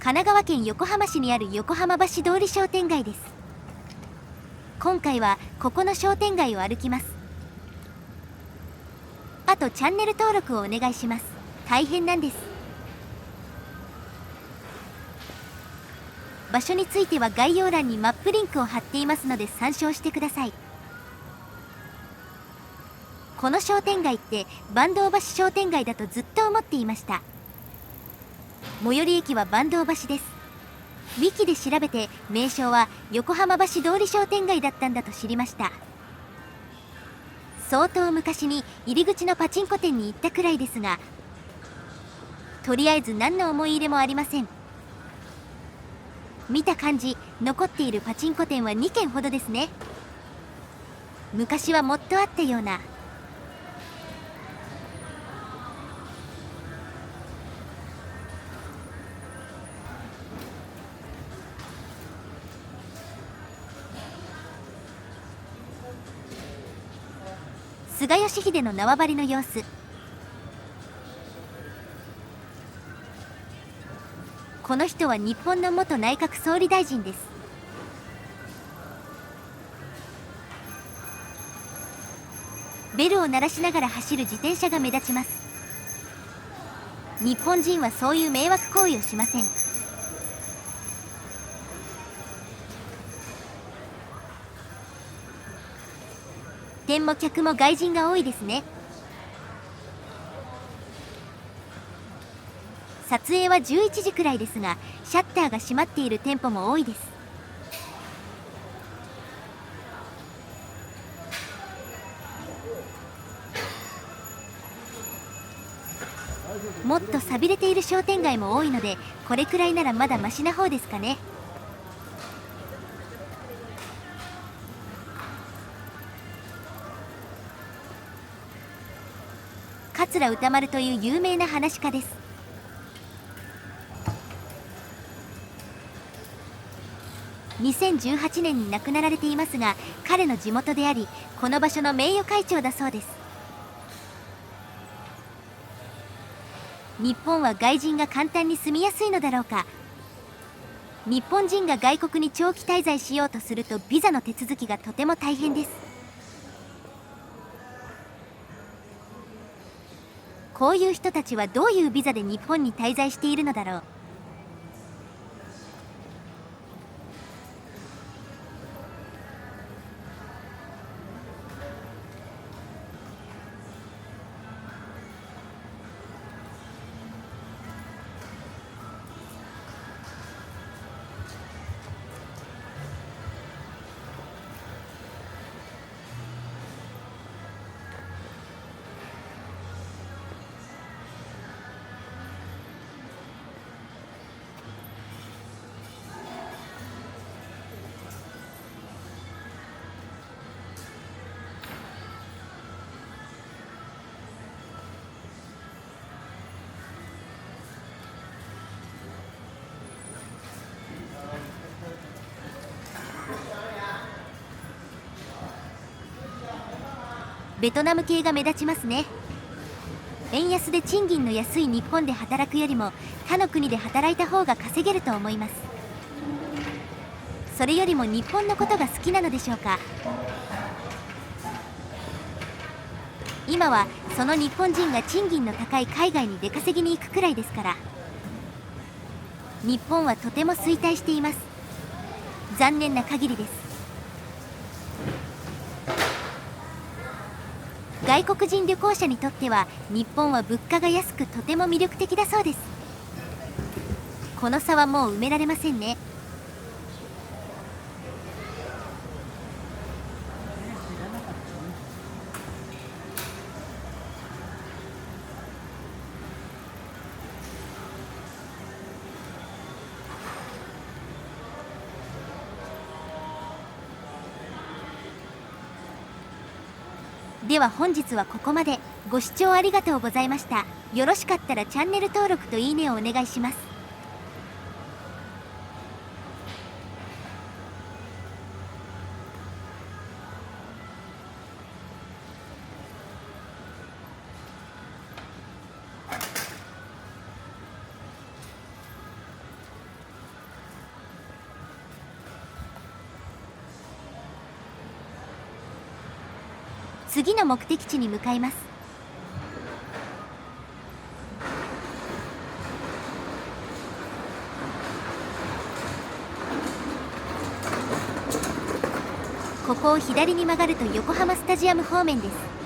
神奈川県横浜市にある横浜橋通り商店街です。今回はここの商店街を歩きます。あとチャンネル登録をお願いします。大変なんです。場所については概要欄にマップリンクを貼っていますので参照してください。この商店街って坂東橋商店街だとずっと思っていました。最寄り駅は坂東橋です。ウィキで調べて名称は横浜橋通り商店街だったんだと知りました。相当昔に入り口のパチンコ店に行ったくらいですが、とりあえず何の思い入れもありません。見た感じ残っているパチンコ店は2軒ほどですね。昔はもっとあったような。菅義偉の縄張りの様子。この人は日本の元内閣総理大臣です。ベルを鳴らしながら走る自転車が目立ちます。日本人はそういう迷惑行為をしません。店も客も外人が多いですね。撮影は11時くらいですが、シャッターが閉まっている店舗も多いです。もっと寂れている商店街も多いので、これくらいならまだマシな方ですかね。桂歌丸という有名な噺家です。2018年に亡くなられていますが、彼の地元でありこの場所の名誉会長だそうです。日本は外人が簡単に住みやすいのだろうか。日本人が外国に長期滞在しようとするとビザの手続きがとても大変です。こういう人たちはどういうビザで日本に滞在しているのだろう。ベトナム系が目立ちますね。円安で賃金の安い日本で働くよりも他の国で働いた方が稼げると思います。それよりも日本のことが好きなのでしょうか。今はその日本人が賃金の高い海外に出稼ぎに行くくらいですから。日本はとても衰退しています。残念な限りです。外国人旅行者にとっては日本は物価が安くとても魅力的だそうです。この差はもう埋められませんね。では本日はここまで。ご視聴ありがとうございました。よろしかったらチャンネル登録といいねをお願いします。次の目的地に向かいます。ここを左に曲がると横浜スタジアム方面です。